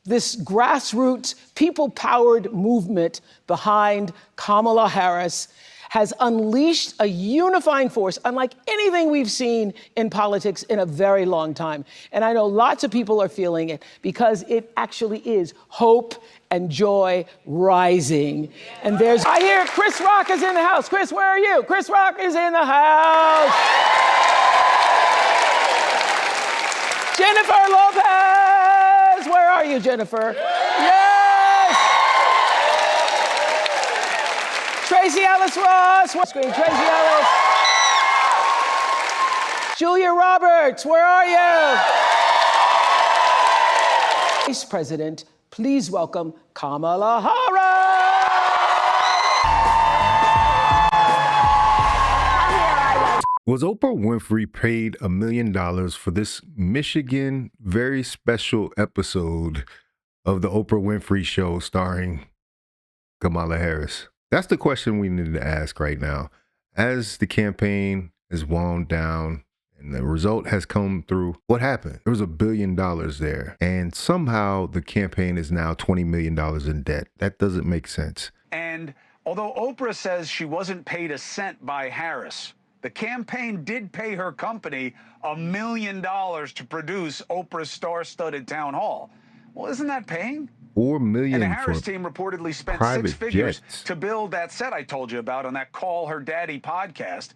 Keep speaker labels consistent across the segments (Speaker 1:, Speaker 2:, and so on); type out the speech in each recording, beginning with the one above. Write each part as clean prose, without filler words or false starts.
Speaker 1: this grassroots, people-powered movement behind Kamala Harris has unleashed a unifying force unlike anything we've seen in politics in a very long time. And I know lots of people are feeling it because it actually is hope and joy rising. And I hear Chris Rock is in the house. Chris, where are you? Chris Rock is in the house. Jennifer Lopez, where are you, Jennifer? Yes! Tracy Ellis Ross, screen, Tracy Ellis. Julia Roberts, where are you? Vice President, please welcome Kamala Harris.
Speaker 2: Was Oprah Winfrey paid $1 million for this Michigan very special episode of the Oprah Winfrey Show starring Kamala Harris? That's the question we need to ask right now. As the campaign is wound down and the result has come through, what happened? There was $1 billion there. And somehow the campaign is now $20 million in debt. That doesn't make sense.
Speaker 3: And although Oprah says she wasn't paid a cent by Harris, the campaign did pay her company $1 million to produce Oprah's star-studded town hall. Well, isn't that paying?
Speaker 2: $4 million.
Speaker 3: And the Harris team reportedly spent six figures to build that set I told you about on that Call Her Daddy podcast,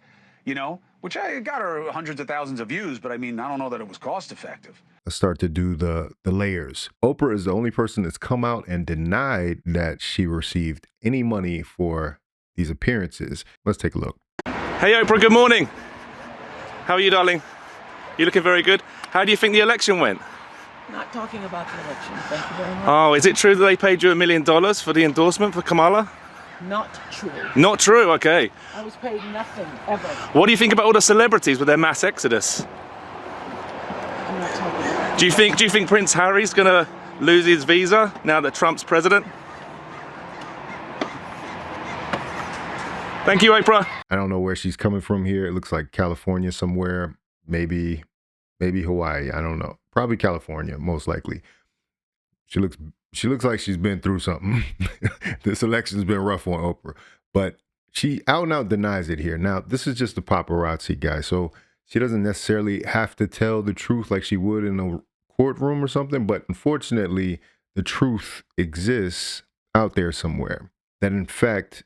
Speaker 3: you know, which I got her hundreds of thousands of views, but I mean, I don't know that it was cost effective.
Speaker 2: Let's start to do the layers. Oprah is the only person that's come out and denied that she received any money for these appearances. Let's take a look.
Speaker 4: Hey Oprah, good morning. How are you, darling? You looking very good. How do you think the election went?
Speaker 1: Not talking about the election, thank you very much.
Speaker 4: Oh, is it true that they paid you $1 million for the endorsement for Kamala?
Speaker 1: Not true.
Speaker 4: Not true, okay.
Speaker 1: I was paid nothing, ever.
Speaker 4: What do you think about all the celebrities with their mass exodus?
Speaker 1: I'm not talking about
Speaker 4: Do you think Prince Harry's gonna lose his visa now that Trump's president? Thank you, Oprah.
Speaker 2: I don't know where she's coming from here. It looks like California somewhere, maybe Hawaii. I don't know. Probably California, most likely. She looks like she's been through something. This election's been rough on Oprah, but she out and out denies it here. Now, this is just a paparazzi guy, so she doesn't necessarily have to tell the truth like she would in a courtroom or something, but unfortunately, the truth exists out there somewhere. That in fact,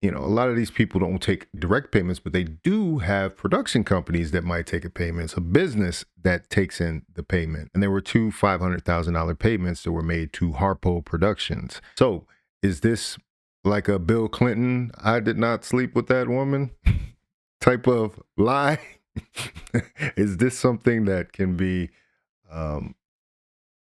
Speaker 2: you know, a lot of these people don't take direct payments, but they do have production companies that might take a payment. It's a business that takes in the payment. And there were two $500,000 payments that were made to Harpo Productions. So is this like a Bill Clinton, I did not sleep with that woman type of lie? Is this something that can be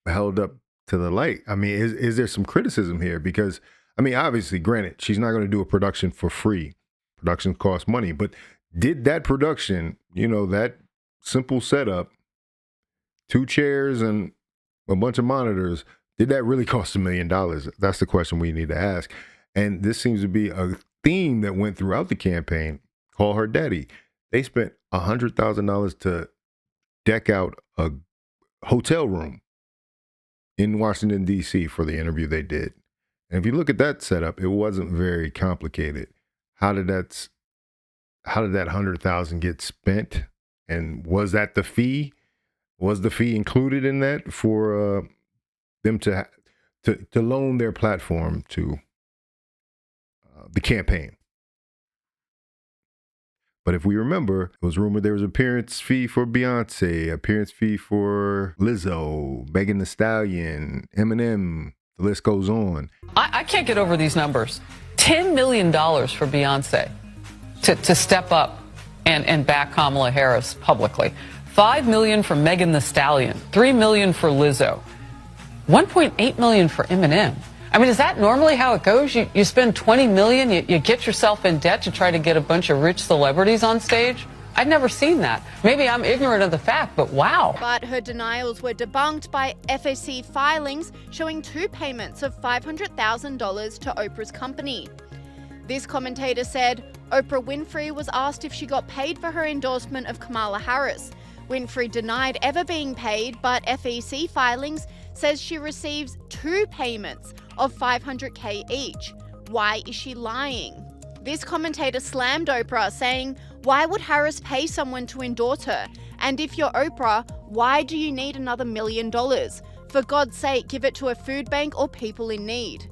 Speaker 2: held up to the light? I mean, is there some criticism here? Because I mean, obviously, granted, she's not going to do a production for free. Production costs money. But did that production, you know, that simple setup, 2 chairs and a bunch of monitors, did that really cost $1 million? That's the question we need to ask. And this seems to be a theme that went throughout the campaign. Call Her Daddy. They spent $100,000 to deck out a hotel room in Washington, D.C. for the interview they did. And if you look at that setup, it wasn't very complicated. How did that $100,000 get spent? And was that the fee? Was the fee included in that for them to loan their platform to the campaign? But if we remember, it was rumored there was an appearance fee for Beyonce, appearance fee for Lizzo, Megan Thee Stallion, Eminem. The list goes on.
Speaker 5: I can't get over these numbers. $10 million for Beyonce to step up and back Kamala Harris publicly. $5 million for Megan Thee Stallion. $3 million for Lizzo. $1.8 million for Eminem. I mean, is that normally how it goes? You spend $20 million, you get yourself in debt to try to get a bunch of rich celebrities on stage? I'd never seen that. Maybe I'm ignorant of the fact, but wow.
Speaker 6: But her denials were debunked by FAC filings showing 2 payments of $500,000 to Oprah's company. This commentator said Oprah Winfrey was asked if she got paid for her endorsement of Kamala Harris, Winfrey denied ever being paid, but FEC filings says she receives 2 payments of $500K each. Why is she lying? This commentator slammed Oprah, saying, "Why would Harris pay someone to endorse her? And if you're Oprah, why do you need another $1 million? For God's sake, give it to a food bank or people in need."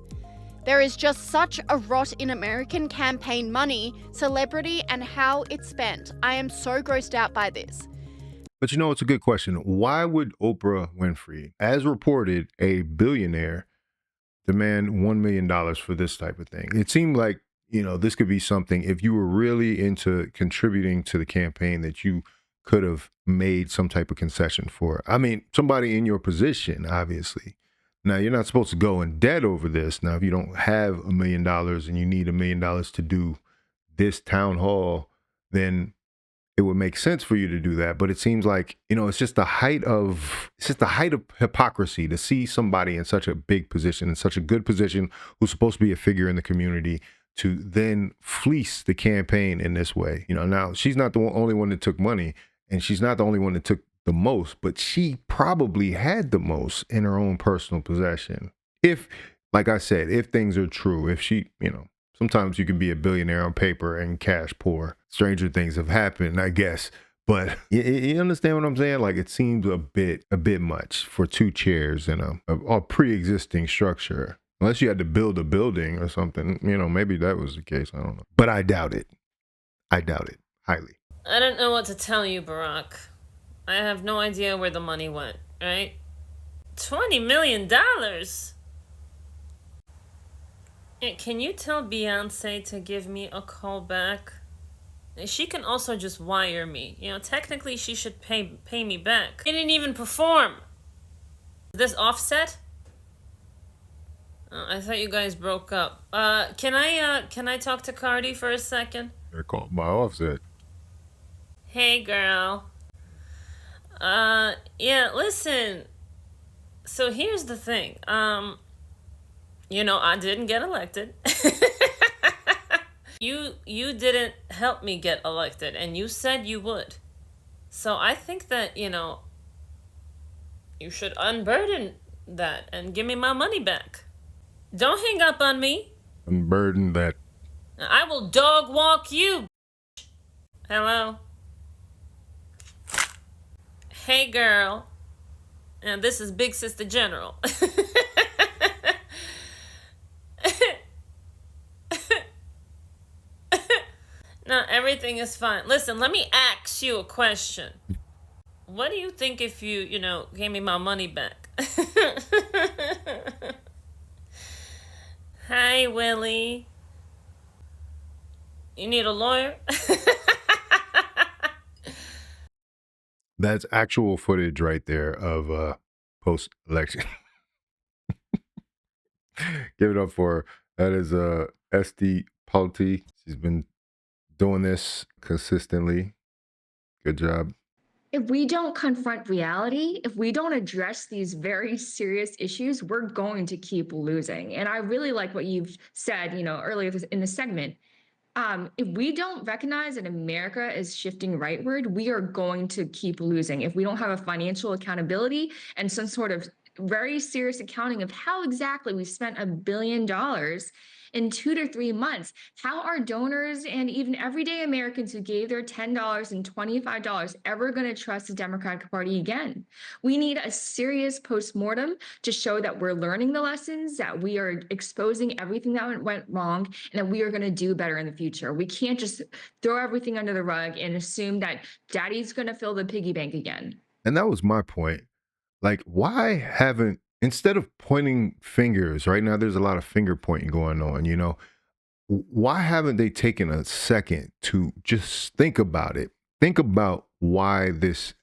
Speaker 6: There is just such a rot in American campaign money, celebrity, and how it's spent. I am so grossed out by this.
Speaker 2: But you know, it's a good question. Why would Oprah Winfrey, as reported, a billionaire, demand $1 million for this type of thing? It seemed like, you know, this could be something, if you were really into contributing to the campaign, that you could have made some type of concession for. I mean, somebody in your position, obviously. Now, you're not supposed to go in debt over this. Now, if you don't have $1 million and you need $1 million to do this town hall, then it would make sense for you to do that. But it seems like, you know, it's just the height of hypocrisy to see somebody in such a big position, in such a good position, who's supposed to be a figure in the community, to then fleece the campaign in this way. You know, now she's not the only one that took money, and she's not the only one that took the most, but she probably had the most in her own personal possession. If, like I said, if things are true, if she, you know, sometimes you can be a billionaire on paper and cash poor. Stranger things have happened, I guess. But you understand what I'm saying? Like, it seems a bit much for 2 chairs in a pre-existing structure. Unless you had to build a building or something, you know, maybe that was the case. I don't know. But I doubt it. I doubt it highly.
Speaker 7: I don't know what to tell you, Barack. I have no idea where the money went, right? $20 million? Can you tell Beyonce to give me a call back? She can also just wire me. You know, technically she should pay me back. I didn't even perform. Is this Offset? Oh, I thought you guys broke up. Can I talk to Cardi for a second?
Speaker 2: They're called my Offset.
Speaker 7: Hey, girl. Yeah, listen. So here's the thing. You know, I didn't get elected. You didn't help me get elected, and you said you would. So I think that, you know, you should unburden that and give me my money back. Don't hang up on me.
Speaker 2: Unburden that.
Speaker 7: I will dog walk you. Hello? Hey, girl. And this is Big Sister General. No, everything is fine. Listen, let me ask you a question. What do you think if you know, gave me my money back? Hi, Willie. You need a lawyer?
Speaker 2: That's actual footage right there of post-election. Give it up for her. That is SD Palti. She's been doing this consistently. Good job.
Speaker 8: If we don't confront reality, if we don't address these very serious issues, we're going to keep losing. And I really like what you've said, you know, earlier in the segment. If we don't recognize that America is shifting rightward, we are going to keep losing. If we don't have a financial accountability and some sort of very serious accounting of how exactly we spent $1 billion in 2 to 3 months, how are donors and even everyday Americans who gave their $10 and $25 ever going to trust the Democratic Party again? We need a serious postmortem to show that we're learning the lessons, that we are exposing everything that went wrong, and that we are going to do better in the future. We can't just throw everything under the rug and assume that daddy's going to fill the piggy bank again.
Speaker 2: And that was my point. Like, why haven't, instead of pointing fingers, right now there's a lot of finger pointing going on, you know, why haven't they taken a second to just think about it? Think about why this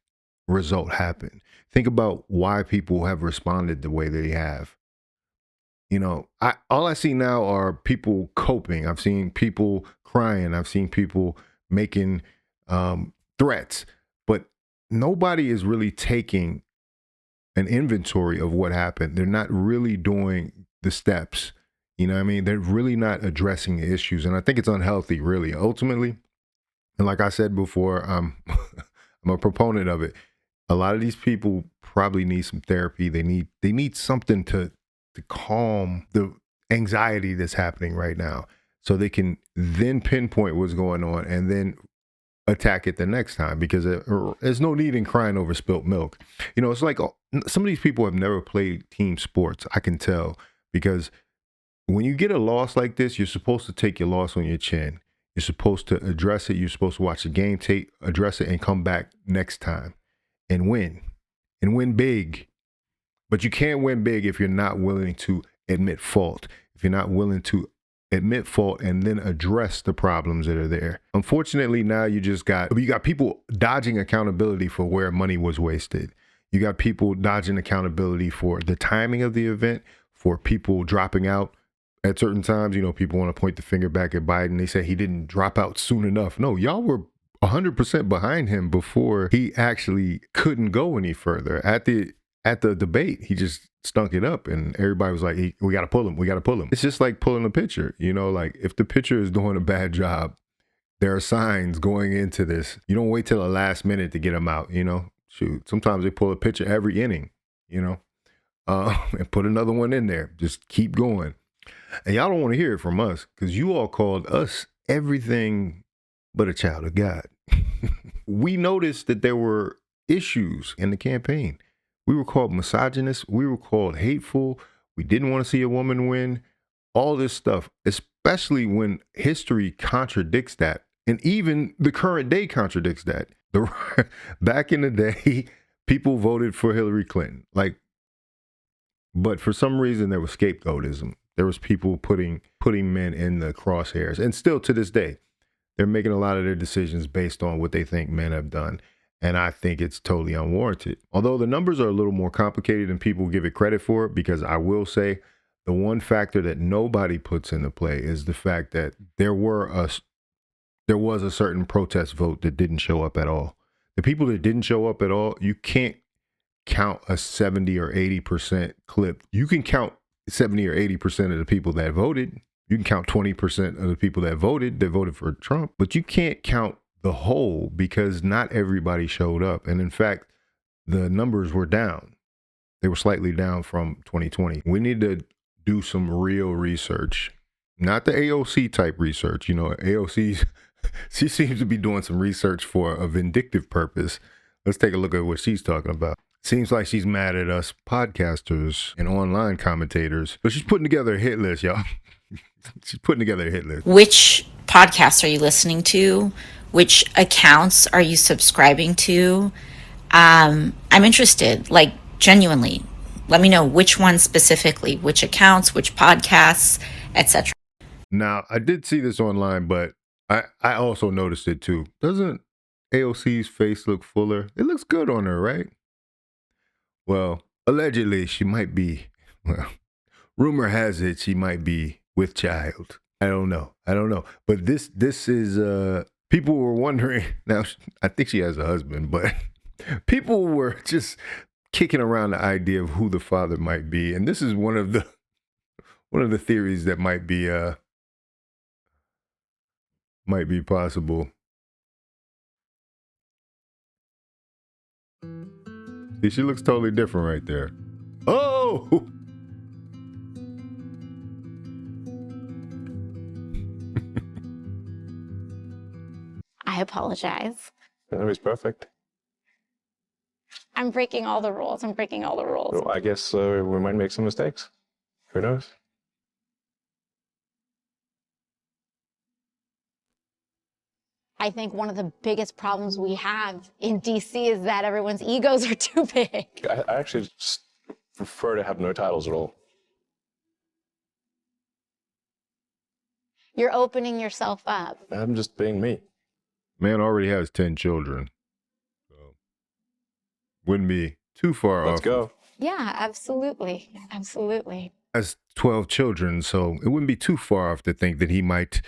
Speaker 2: result happened. Think about why people have responded the way they have. You know, all I see now are people coping. I've seen people crying. I've seen people making threats, but nobody is really taking an inventory of what happened. They're not really doing the steps. You know what I mean? They're really not addressing the issues. And I think it's unhealthy, really, ultimately. And like I said before, I'm I'm a proponent of it. A lot of these people probably need some therapy. They need something to calm the anxiety that's happening right now, so they can then pinpoint what's going on and then attack it the next time, because there's no need in crying over spilt milk. You know, it's like some of these people have never played team sports. I can tell, because when you get a loss like this, you're supposed to take your loss on your chin. You're supposed to address it. You're supposed to watch the game tape, address it, and come back next time and win big. But you can't win big if you're not willing to admit fault, if you're not willing to admit fault and then address the problems that are there. Unfortunately, now you got people dodging accountability for where money was wasted. You got people dodging accountability for the timing of the event, for people dropping out at certain times. You know, people want to point the finger back at Biden. They say he didn't drop out soon enough. No, y'all were 100% behind him before he actually couldn't go any further. At the debate, he just stunk it up, and everybody was like, we got to pull him. We got to pull him. It's just like pulling a pitcher. You know, like if the pitcher is doing a bad job, there are signs going into this. You don't wait till the last minute to get him out, you know. Shoot, sometimes they pull a pitcher every inning, you know, and put another one in there. Just keep going. And y'all don't want to hear it from us, because you all called us everything but a child of God. We noticed that there were issues in the campaign. We were called misogynist. We were called hateful. We didn't want to see a woman win. All this stuff, especially when history contradicts that. And even the current day contradicts that. Back in the day, people voted for Hillary Clinton. But for some reason, there was scapegoatism. There was people putting men in the crosshairs. And still to this day, they're making a lot of their decisions based on what they think men have done. And I think it's totally unwarranted. Although the numbers are a little more complicated than people give it credit for, because I will say the one factor that nobody puts into play is the fact that there was a certain protest vote that didn't show up at all. The people that didn't show up at all, you can't count a 70 or 80% clip. You can count 70 or 80% of the people that voted. You can count 20% of the people that voted for Trump, but you can't count the whole, because not everybody showed up. And in fact, the numbers were down. They were slightly down from 2020. We need to do some real research, not the AOC type research. You know, AOC, she seems to be doing some research for a vindictive purpose. Let's take a look at what she's talking about. Seems like she's mad at us podcasters and online commentators, but she's putting together a hit list, y'all. She's putting together a hit list.
Speaker 9: Which podcasts are you listening to? Which accounts are you subscribing to? I'm interested, like genuinely. Let me know which ones specifically, which accounts, which podcasts, etc.
Speaker 2: Now, I did see this online, but I also noticed it too. Doesn't AOC's face look fuller? It looks good on her, right? Well, allegedly, she might be, rumor has it she might be with child. I don't know. But this is, people were wondering, now I think she has a husband, but people were just kicking around the idea of who the father might be. And this is one of the theories that might be possible. See, she looks totally different right there. Oh!
Speaker 10: I apologize.
Speaker 11: No, he's perfect.
Speaker 10: I'm breaking all the rules.
Speaker 11: Well, I guess we might make some mistakes. Who knows?
Speaker 10: I think one of the biggest problems we have in DC is that everyone's egos are too big.
Speaker 11: I actually just prefer to have no titles at all.
Speaker 10: You're opening yourself up.
Speaker 11: I'm just being me.
Speaker 2: Man already has 10 children. So wouldn't be too far off.
Speaker 11: Let's go.
Speaker 10: Yeah, absolutely. Absolutely.
Speaker 2: Has 12 children, so it wouldn't be too far off to think that he might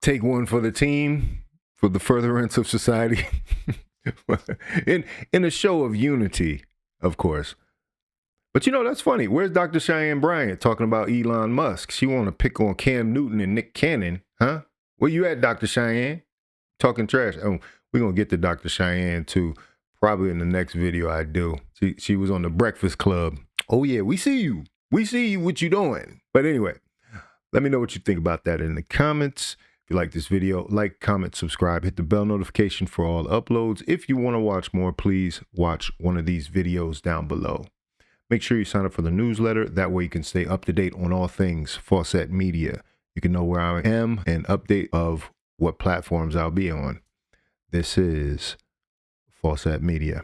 Speaker 2: take one for the team, for the furtherance of society. in a show of unity, of course. But you know, that's funny. Where's Dr. Cheyenne Bryant talking about Elon Musk? She want to pick on Cam Newton and Nick Cannon, huh? Where you at, Dr. Cheyenne? Talking trash. Oh, We're going to get to Dr. Cheyenne too, probably in the next video I do. She was on the Breakfast Club. Oh yeah, we see you. We see what you doing. But anyway, let me know what you think about that in the comments. If you like this video, like, comment, subscribe, hit the bell notification for all uploads. If you want to watch more, please watch one of these videos down below. Make sure you sign up for the newsletter. That way you can stay up to date on all things Faucette Media. You can know where I am and update of what platforms I'll be on. This is Faucette Media.